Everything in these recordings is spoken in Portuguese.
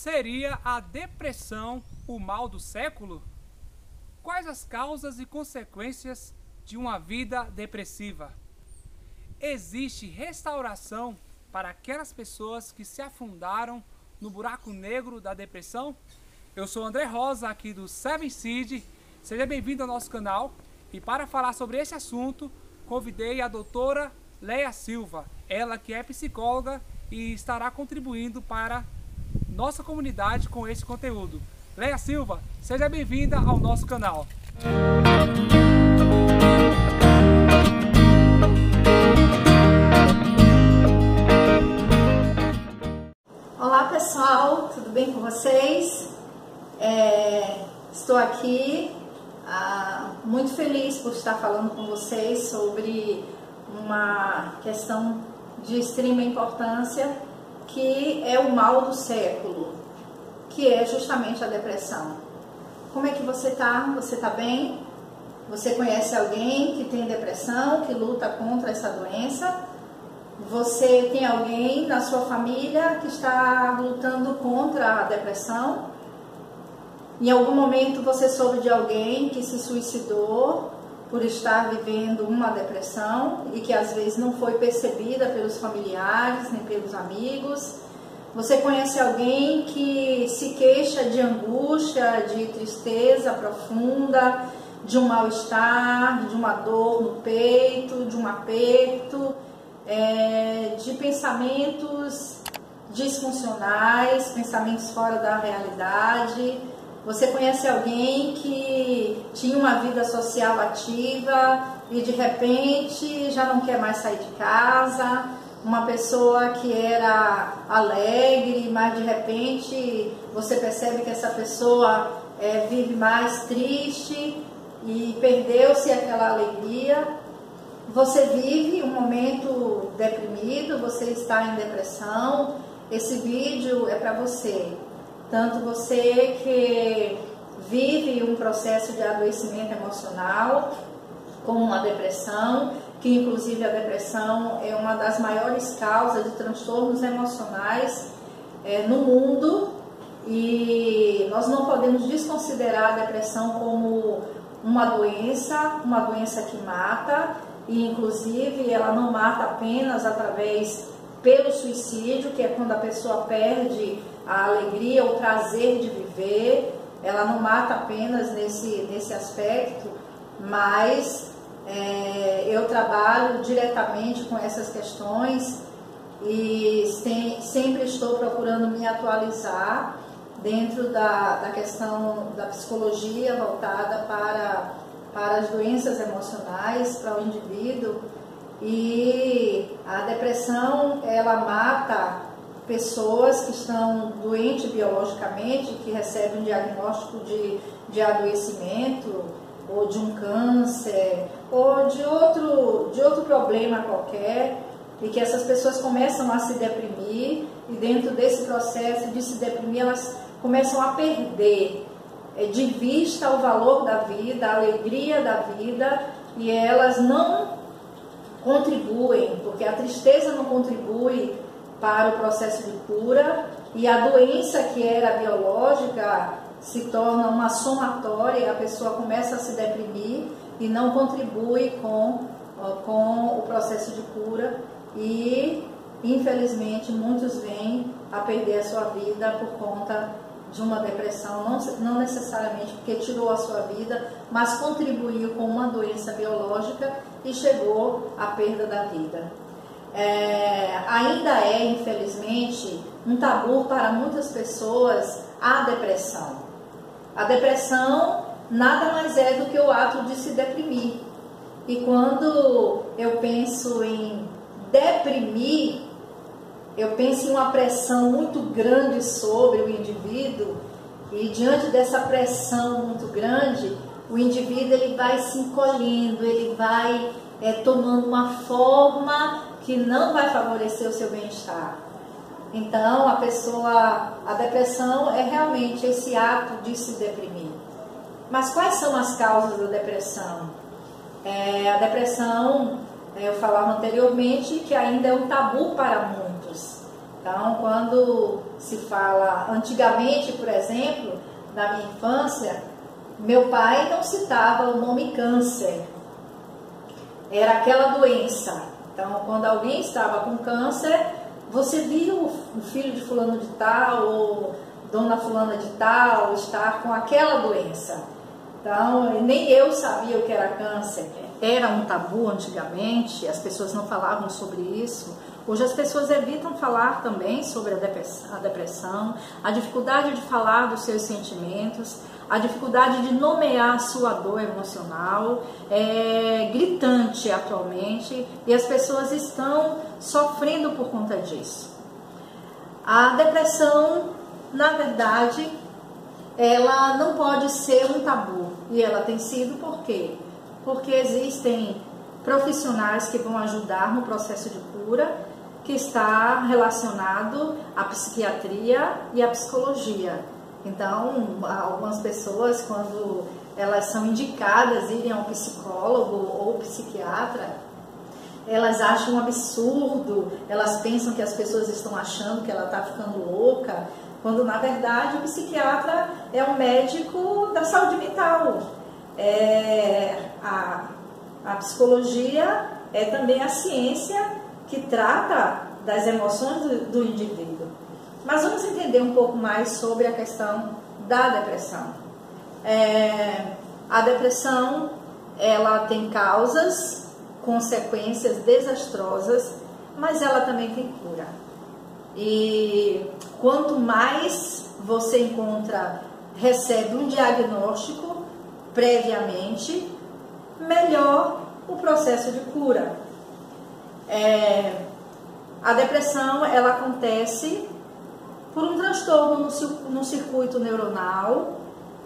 Seria a depressão o mal do século? Quais as causas e consequências de uma vida depressiva? Existe restauração para aquelas pessoas que se afundaram no buraco negro da depressão? Eu sou André Rosa, aqui do Seven Seed. Seja bem-vindo ao nosso canal. E para falar sobre esse assunto, convidei a doutora Leia Silva, ela que é psicóloga e estará contribuindo para nossa comunidade com esse conteúdo. Leia Silva, seja bem-vinda ao nosso canal. Olá pessoal, tudo bem com vocês? Estou aqui muito feliz por estar falando com vocês sobre uma questão de extrema importância, que é o mal do século, que é justamente a depressão. Como é que você está? Você está bem? Você conhece alguém que tem depressão, que luta contra essa doença? Você tem alguém na sua família que está lutando contra a depressão? Em algum momento você soube de alguém que se suicidou por estar vivendo uma depressão e que às vezes não foi percebida pelos familiares nem pelos amigos? Você conhece alguém que se queixa de angústia, de tristeza profunda, de um mal-estar, de uma dor no peito, de um aperto, de pensamentos disfuncionais, pensamentos fora da realidade? Você conhece alguém que tinha uma vida social ativa e de repente já não quer mais sair de casa? Uma pessoa que era alegre, mas de repente você percebe que essa pessoa vive mais triste e perdeu-se aquela alegria. Você vive um momento deprimido, você está em depressão. Esse vídeo é para você. Tanto você que vive um processo de adoecimento emocional, como uma depressão, que inclusive a depressão é uma das maiores causas de transtornos emocionais no mundo, e nós não podemos desconsiderar a depressão como uma doença que mata, e inclusive ela não mata apenas pelo suicídio, que é quando a pessoa perde a alegria, o prazer de viver. Ela não mata apenas nesse aspecto, mas eu trabalho diretamente com essas questões e sempre estou procurando me atualizar dentro da questão da psicologia voltada para as doenças emocionais, para o indivíduo. E a depressão, ela mata pessoas que estão doentes biologicamente, que recebem um diagnóstico de adoecimento, ou de um câncer, ou de outro problema qualquer, e que essas pessoas começam a se deprimir, e dentro desse processo de se deprimir, elas começam a perder de vista o valor da vida, a alegria da vida, e elas não contribuem, porque a tristeza não contribui para o processo de cura, e a doença que era biológica se torna uma somatória, a pessoa começa a se deprimir e não contribui com o processo de cura, e infelizmente muitos vêm a perder a sua vida por conta de uma depressão, não necessariamente porque tirou a sua vida, mas contribuiu com uma doença biológica e chegou à perda da vida. Ainda é, infelizmente, um tabu para muitas pessoas a depressão. A depressão nada mais é do que o ato de se deprimir. E quando eu penso em deprimir, eu penso em uma pressão muito grande sobre o indivíduo, e diante dessa pressão muito grande, o indivíduo ele vai se encolhendo, ele vai tomando uma forma que não vai favorecer o seu bem-estar. Então a depressão é realmente esse ato de se deprimir. Mas quais são as causas da depressão? A depressão, eu falava anteriormente, que ainda é um tabu para muitos. Então, quando se fala antigamente, por exemplo, na minha infância, meu pai não citava o nome câncer, era aquela doença. Então, quando alguém estava com câncer, você viu o filho de fulano de tal ou dona fulana de tal estar com aquela doença. Então, nem eu sabia o que era câncer. Era um tabu antigamente, as pessoas não falavam sobre isso. Hoje as pessoas evitam falar também sobre a depressão, a dificuldade de falar dos seus sentimentos, a dificuldade de nomear a sua dor emocional é gritante atualmente e as pessoas estão sofrendo por conta disso. A depressão, na verdade, ela não pode ser um tabu e ela tem sido por quê? Porque existem profissionais que vão ajudar no processo de cura, que está relacionado à psiquiatria e à psicologia. Então, algumas pessoas, quando elas são indicadas a irem ao psicólogo ou psiquiatra, elas acham um absurdo, elas pensam que as pessoas estão achando que ela está ficando louca, quando na verdade o psiquiatra é um médico da saúde mental. A psicologia é também a ciência que trata das emoções do indivíduo. Mas vamos entender um pouco mais sobre a questão da depressão. A depressão, ela tem causas, consequências desastrosas, mas ela também tem cura. E quanto mais você recebe um diagnóstico previamente, melhor o processo de cura. A depressão, ela acontece por um transtorno no circuito neuronal,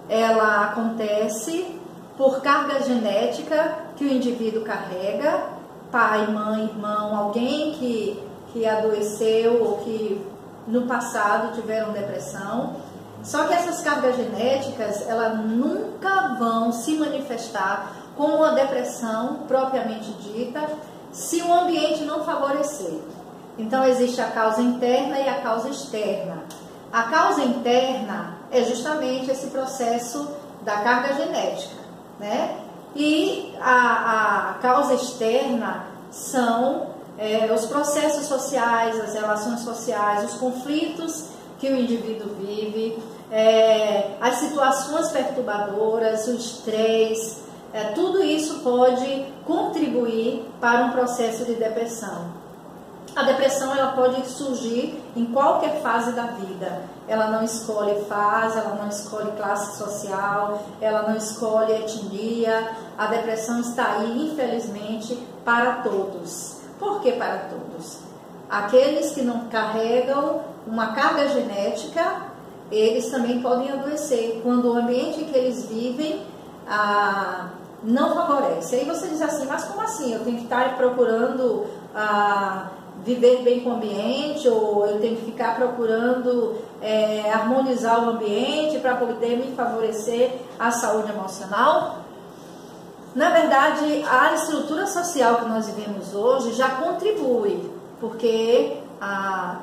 ela acontece por carga genética que o indivíduo carrega, pai, mãe, irmão, alguém que adoeceu ou que no passado tiveram depressão. Só que essas cargas genéticas, elas nunca vão se manifestar como uma depressão propriamente dita, se o ambiente não favorecer. Então, existe a causa interna e a causa externa. A causa interna é justamente esse processo da carga genética, né? E a causa externa são os processos sociais, as relações sociais, os conflitos que o indivíduo vive, as situações perturbadoras, o estresse, tudo isso pode contribuir para um processo de depressão. A depressão, ela pode surgir em qualquer fase da vida. Ela não escolhe fase, ela não escolhe classe social, ela não escolhe etnia. A depressão está aí, infelizmente, para todos. Por que para todos? Aqueles que não carregam uma carga genética, eles também podem adoecer quando o ambiente que eles vivem não favorece. Aí você diz assim, mas como assim? Eu tenho que estar procurando viver bem com o ambiente, ou eu tenho que ficar procurando harmonizar o ambiente para poder me favorecer a saúde emocional? Na verdade, a estrutura social que nós vivemos hoje já contribui, porque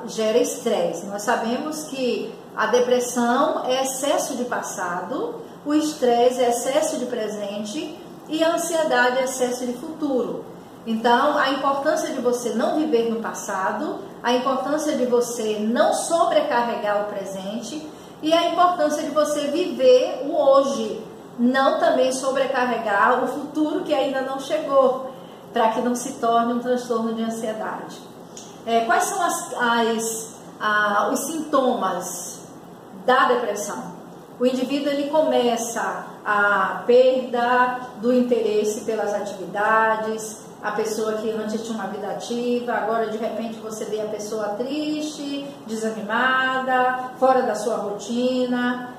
gera estresse. Nós sabemos que a depressão é excesso de passado, o estresse é excesso de presente e a ansiedade é excesso de futuro. Então, a importância de você não viver no passado, a importância de você não sobrecarregar o presente e a importância de você viver o hoje, não também sobrecarregar o futuro que ainda não chegou, para que não se torne um transtorno de ansiedade. Quais são os sintomas da depressão? O indivíduo, ele começa a perda do interesse pelas atividades. A pessoa que antes tinha uma vida ativa, agora de repente você vê a pessoa triste, desanimada, fora da sua rotina,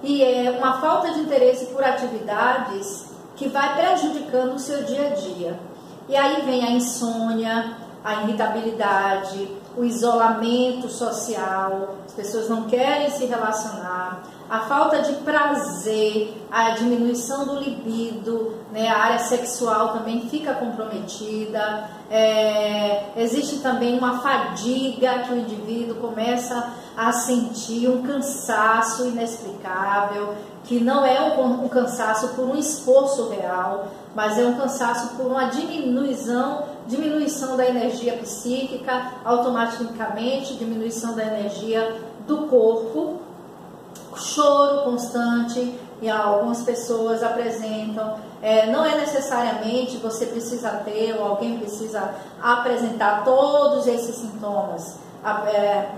e é uma falta de interesse por atividades que vai prejudicando o seu dia a dia. E aí vem a insônia, a irritabilidade, o isolamento social, as pessoas não querem se relacionar, a falta de prazer, a diminuição do libido, né, a área sexual também fica comprometida, existe também uma fadiga que o indivíduo começa a sentir um cansaço inexplicável, que não é um cansaço por um esforço real, mas é um cansaço por uma diminuição da energia psíquica, automaticamente diminuição da energia do corpo, choro constante, e algumas pessoas apresentam, não é necessariamente você precisa ter ou alguém precisa apresentar todos esses sintomas,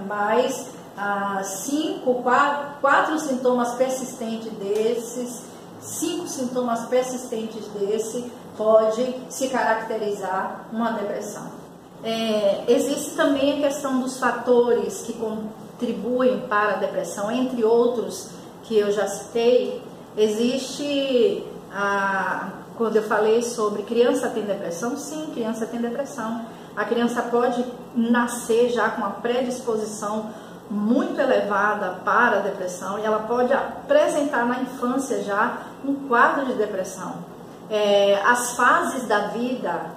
mas 4 sintomas persistentes desses, 5 sintomas persistentes desse pode se caracterizar uma depressão. Existe também a questão dos fatores que contribuem para a depressão, entre outros que eu já citei. Existe, quando eu falei sobre criança tem depressão, sim, criança tem depressão. A criança pode nascer já com uma predisposição muito elevada para a depressão e ela pode apresentar na infância já um quadro de depressão. As fases da vida,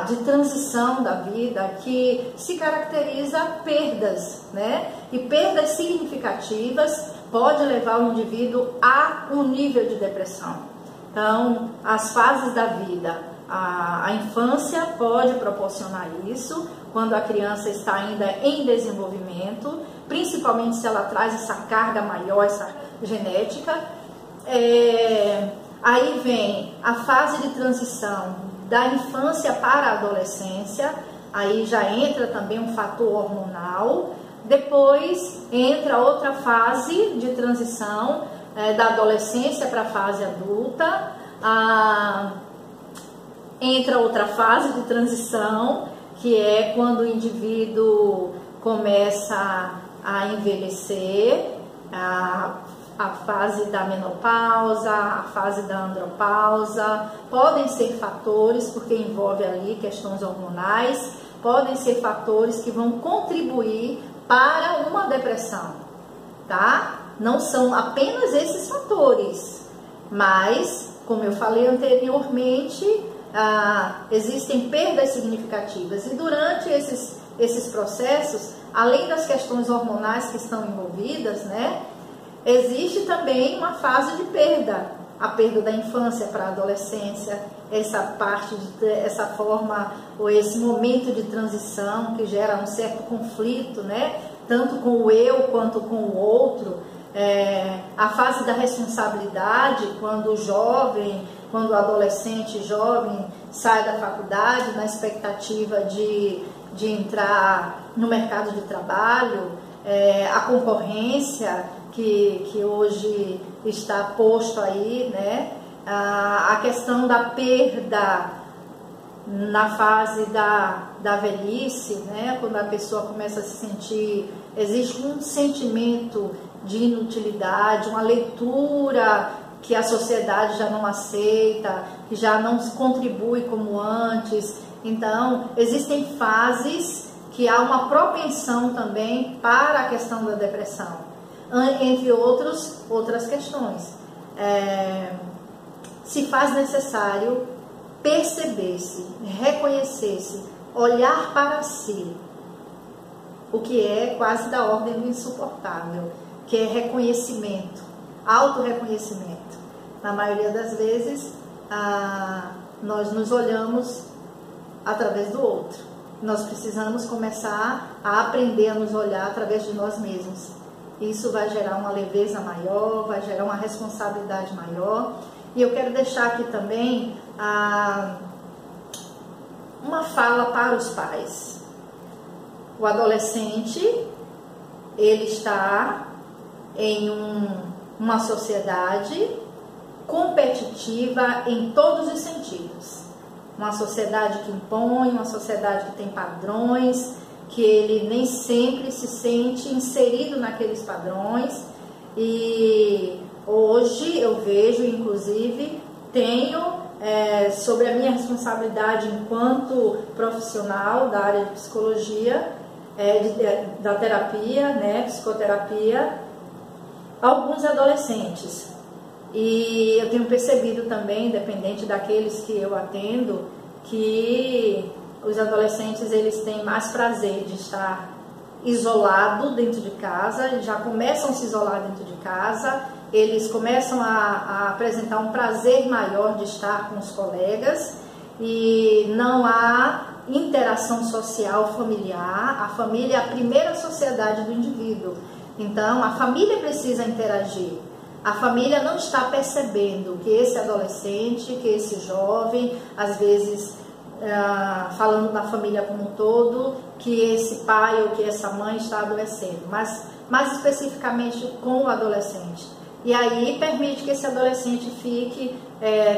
de transição da vida, que se caracteriza perdas, né? E perdas significativas pode levar o indivíduo a um nível de depressão. Então, as fases da vida, a infância pode proporcionar isso, quando a criança está ainda em desenvolvimento, principalmente se ela traz essa carga maior, essa genética. Aí vem a fase de transição da infância para a adolescência, aí já entra também um fator hormonal. Depois entra outra fase de transição da adolescência para a fase adulta, entra outra fase de transição, que é quando o indivíduo começa a envelhecer, a fase da menopausa, a fase da andropausa. Podem ser fatores, porque envolve ali questões hormonais, podem ser fatores que vão contribuir para uma depressão, tá? Não são apenas esses fatores, mas, como eu falei anteriormente, existem perdas significativas, e durante esses processos, além das questões hormonais que estão envolvidas, né, existe também uma fase de perda, a perda da infância para a adolescência, essa forma ou esse momento de transição que gera um certo conflito, né, tanto com o eu quanto com o outro. A fase da responsabilidade, quando o adolescente jovem sai da faculdade na expectativa de entrar no mercado de trabalho, a concorrência que hoje está posto aí, né? A questão da perda na fase da velhice, né? Quando a pessoa começa a se sentir, existe um sentimento de inutilidade, uma leitura que a sociedade já não aceita, que já não contribui como antes. Então, existem fases que há uma propensão também para a questão da depressão, entre outras questões. Se faz necessário perceber-se, reconhecer-se, olhar para si, o que é quase da ordem do insuportável, que é reconhecimento, autorreconhecimento. Na maioria das vezes, nós nos olhamos através do outro. Nós precisamos começar a aprender a nos olhar através de nós mesmos. Isso vai gerar uma leveza maior, vai gerar uma responsabilidade maior. E eu quero deixar aqui também uma fala para os pais. O adolescente, ele está em uma sociedade competitiva em todos os sentidos. Uma sociedade que impõe, uma sociedade que tem padrões, que ele nem sempre se sente inserido naqueles padrões. E hoje eu vejo, inclusive, tenho sobre a minha responsabilidade enquanto profissional da área de psicologia, da terapia, né, psicoterapia, alguns adolescentes. E eu tenho percebido também, independente daqueles que eu atendo, que os adolescentes eles têm mais prazer de estar isolado dentro de casa, eles já começam a se isolar dentro de casa, eles começam a apresentar um prazer maior de estar com os colegas e não há interação social familiar. A família é a primeira sociedade do indivíduo, então a família precisa interagir. A família não está percebendo que esse adolescente, que esse jovem, às vezes falando da família como um todo, que esse pai ou que essa mãe está adoecendo, mas mais especificamente com o adolescente. E aí permite que esse adolescente fique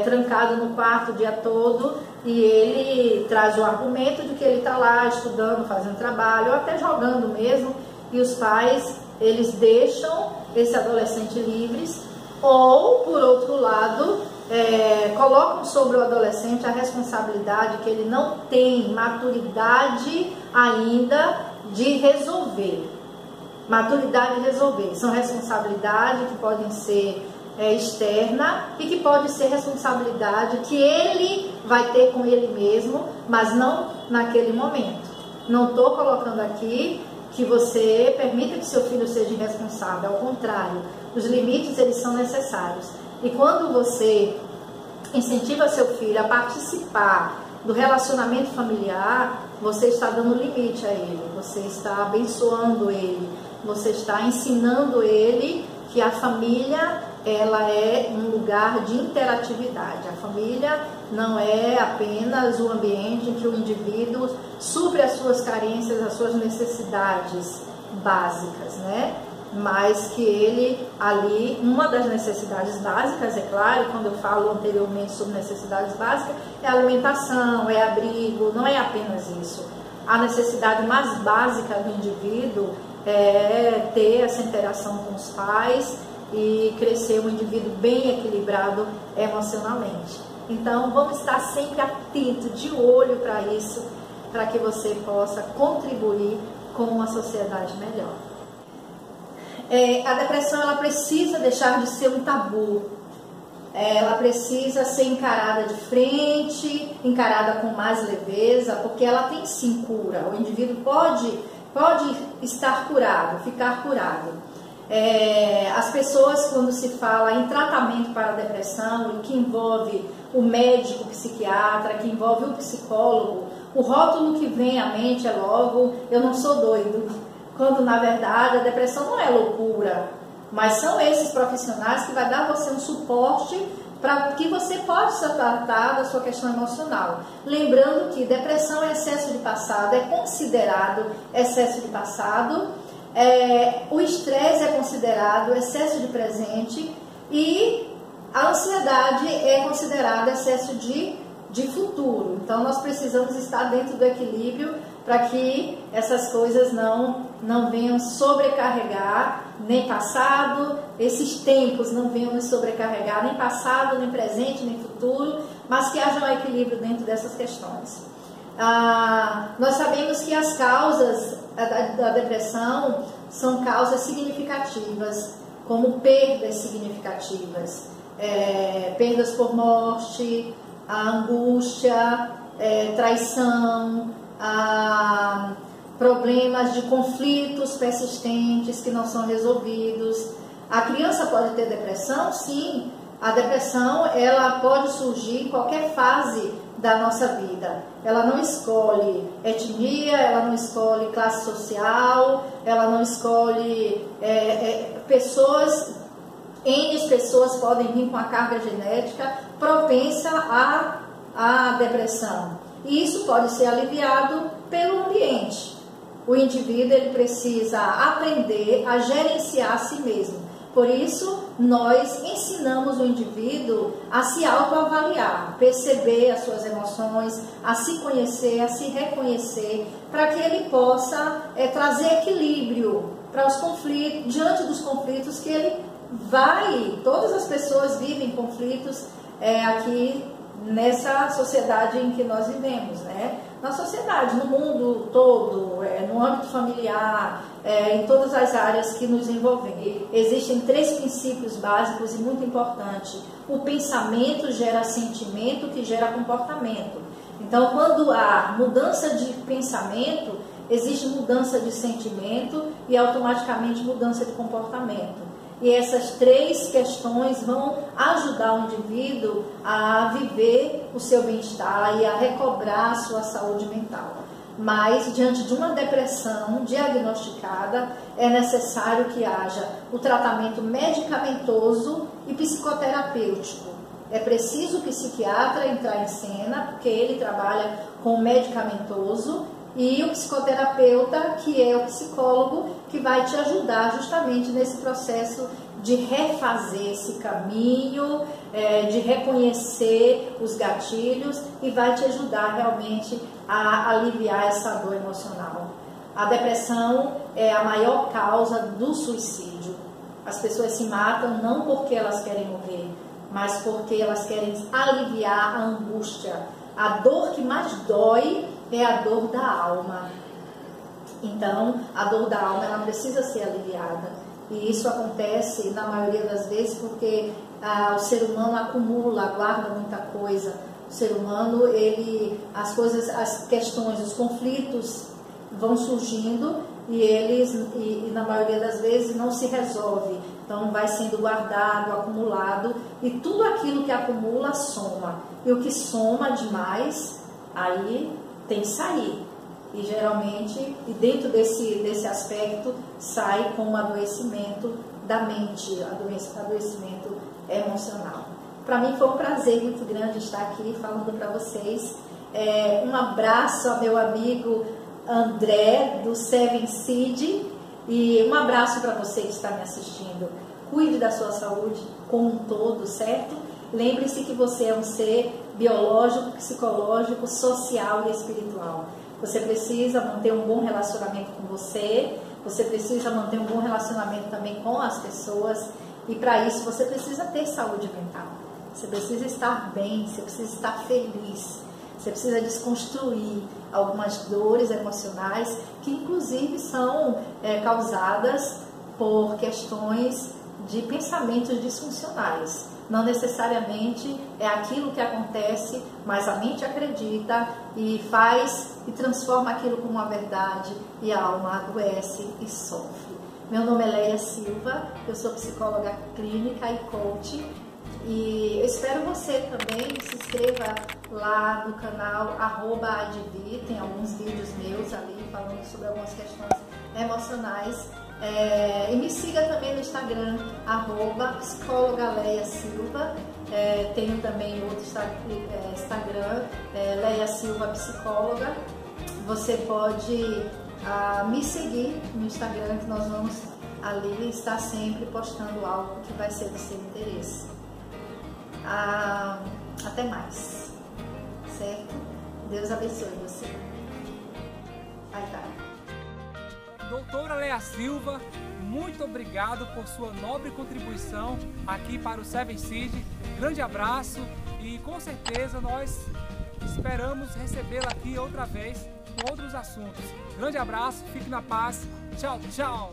trancado no quarto o dia todo e ele traz o argumento de que ele está lá estudando, fazendo trabalho, ou até jogando mesmo, e os pais, eles deixam esse adolescente livres, ou, por outro lado, colocam sobre o adolescente a responsabilidade que ele não tem maturidade ainda de resolver. Maturidade de resolver. São responsabilidades que podem ser externa e que pode ser responsabilidade que ele vai ter com ele mesmo, mas não naquele momento. Não estou colocando aqui que você permita que seu filho seja irresponsável, ao contrário, os limites eles são necessários. E quando você incentiva seu filho a participar do relacionamento familiar, você está dando limite a ele, você está abençoando ele, você está ensinando ele que a família ela é um lugar de interatividade. A família não é apenas o ambiente em que o indivíduo supre as suas carências, as suas necessidades básicas, né? Mas que ele ali, uma das necessidades básicas, é claro, quando eu falo anteriormente sobre necessidades básicas, é alimentação, é abrigo, não é apenas isso. A necessidade mais básica do indivíduo é ter essa interação com os pais e crescer um indivíduo bem equilibrado emocionalmente. Então, vamos estar sempre atentos, de olho para isso, para que você possa contribuir com uma sociedade melhor. A depressão ela precisa deixar de ser um tabu, ela precisa ser encarada de frente, encarada com mais leveza, porque ela tem sim cura. O indivíduo pode estar curado, ficar curado. As pessoas, quando se fala em tratamento para a depressão, que envolve o médico, o psiquiatra, que envolve o psicólogo, o rótulo que vem à mente é logo, eu não sou doido, quando na verdade a depressão não é loucura, mas são esses profissionais que vai dar a você um suporte para que você possa tratar da sua questão emocional. Lembrando que depressão é excesso de passado, é considerado excesso de passado, o estresse é considerado excesso de presente e a ansiedade é considerada excesso de futuro. Então nós precisamos estar dentro do equilíbrio para que essas coisas não venham sobrecarregar nem passado, esses tempos não venham nos sobrecarregar nem passado, nem presente, nem futuro, mas que haja um equilíbrio dentro dessas questões. Nós sabemos que as causas da depressão são causas significativas, como perdas significativas, perdas por morte, a angústia, traição, problemas de conflitos persistentes que não são resolvidos. A criança pode ter depressão? Sim. A depressão ela pode surgir em qualquer fase da nossa vida. Ela não escolhe etnia, ela não escolhe classe social, ela não escolhe pessoas. N pessoas podem vir com a carga genética propensa à depressão. E isso pode ser aliviado pelo ambiente. O indivíduo ele precisa aprender a gerenciar a si mesmo. Por isso, nós ensinamos o indivíduo a se autoavaliar, perceber as suas emoções, a se conhecer, a se reconhecer, para que ele possa trazer equilíbrio para os conflitos, diante dos conflitos que ele vai. Todas as pessoas vivem conflitos aqui nessa sociedade em que nós vivemos, né? na sociedade, no mundo todo, no âmbito familiar, em todas as áreas que nos envolvem. Existem 3 princípios básicos e muito importantes. O pensamento gera sentimento, que gera comportamento. Então, quando há mudança de pensamento, existe mudança de sentimento e automaticamente mudança de comportamento. E essas 3 questões vão ajudar o indivíduo a viver o seu bem-estar e a recobrar a sua saúde mental. Mas, diante de uma depressão diagnosticada, é necessário que haja o tratamento medicamentoso e psicoterapêutico. É preciso o psiquiatra entrar em cena, porque ele trabalha com medicamentoso, e o psicoterapeuta, que é o psicólogo, que vai te ajudar justamente nesse processo de refazer esse caminho, de reconhecer os gatilhos e vai te ajudar realmente a aliviar essa dor emocional. A depressão é a maior causa do suicídio. As pessoas se matam não porque elas querem morrer, mas porque elas querem aliviar a angústia. A dor que mais dói é a dor da alma. Então, a dor da alma ela precisa ser aliviada. E isso acontece na maioria das vezes porque o ser humano acumula, guarda muita coisa. O ser humano, as questões, os conflitos vão surgindo e na maioria das vezes não se resolve. Então vai sendo guardado, acumulado e tudo aquilo que acumula soma. E o que soma demais, aí tem que sair. E geralmente, dentro desse aspecto, sai com um adoecimento da mente, adoecimento emocional. Para mim foi um prazer muito grande estar aqui falando para vocês. Um abraço ao meu amigo André, do Seven Seed, e um abraço para você que está me assistindo. Cuide da sua saúde como um todo, certo? Lembre-se que você é um ser biológico, psicológico, social e espiritual. Você precisa manter um bom relacionamento com você precisa manter um bom relacionamento também com as pessoas, e para isso você precisa ter saúde mental. Você precisa estar bem, você precisa estar feliz, você precisa desconstruir algumas dores emocionais que inclusive são causadas por questões de pensamentos disfuncionais. Não necessariamente é aquilo que acontece, mas a mente acredita e faz e transforma aquilo como uma verdade e a alma adoece e sofre. Meu nome é Leia Silva, eu sou psicóloga clínica e coach e eu espero você também se inscreva lá no canal @advi, tem alguns vídeos meus ali falando sobre algumas questões emocionais. E me siga também no Instagram, @psicóloga_Leia_Silva. Tenho também outro Instagram, Leia Silva Psicóloga. Você pode me seguir no Instagram, que nós vamos ali estar sempre postando algo que vai ser do seu interesse. Até mais, certo? Deus abençoe você. Vai, tá. Doutora Leia Silva, muito obrigado por sua nobre contribuição aqui para o Seven Seed. Grande abraço e com certeza nós esperamos recebê-la aqui outra vez com outros assuntos. Grande abraço, fique na paz. Tchau, tchau!